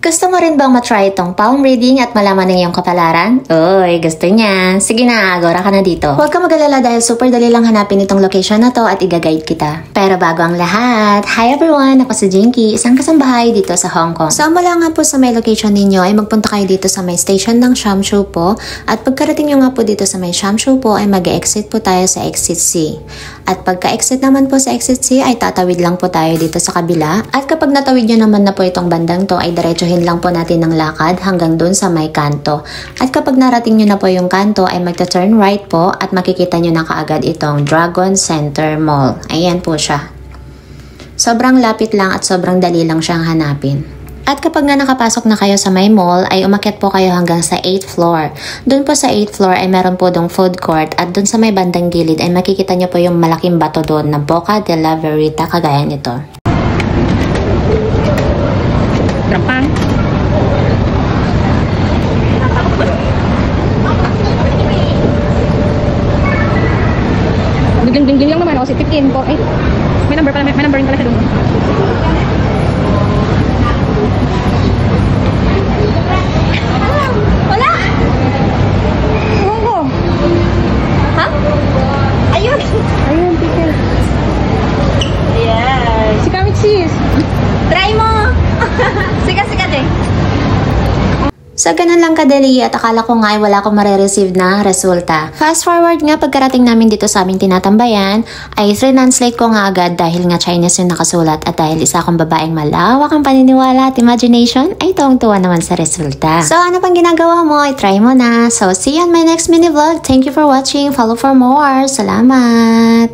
Gusto mo rin bang matry itong palm reading at malaman ng iyong kapalaran? Uy, gusto niya. Sige na, agora ka na dito. Huwag ka mag-alala dahil super dali lang hanapin itong location na to at i-guide kita. Pero bago ang lahat, hi everyone! Ako si Jinky, isang kasambahay dito sa Hong Kong. So mula nga po sa may location ninyo ay magpunta kayo dito sa may station ng Sham Shui po at pagkarating nyo nga po dito sa may Sham Shui po ay mag-exit po tayo sa exit C. At pagka-exit naman po sa exit C ay tatawid lang po tayo dito sa kabila at kapag natawid nyo naman na po itong bandang to ay diretsuhin lang po natin ng lakad hanggang dun sa may kanto. At kapag narating nyo na po yung kanto ay magta-turn right po at makikita nyo na kaagad itong Dragon Center Mall. Ayan po siya. Sobrang lapit lang at sobrang dali lang siyang hanapin. At kapag nga nakapasok na kayo sa may mall, ay umakyat po kayo hanggang sa 8th floor. Doon po sa 8th floor ay meron po dong food court at doon sa may bandang gilid ay makikita nyo po yung malaking bato doon na Boca de la Verita kagaya nito. Trampang. Biglang lang naman ako si 15 po. Ay, may number rin pala siya doon. Wala! Ewan ko. Ha? Ayun! Ayun, ticket. Ayan. Si Kawit sis. Try mo! Sikat-sikat eh. So, ganun lang kadali at akala ko nga ay wala akong marireceive na resulta. Fast forward nga pagkarating namin dito sa aming tinatambayan, ay translate ko nga agad dahil nga Chinese yung nakasulat at dahil isa akong babaeng malawak ang paniniwala at imagination, ay tuwang-tuwa naman sa resulta. So, ano pang ginagawa mo? I-try mo na. So, see you on my next mini vlog. Thank you for watching. Follow for more. Salamat!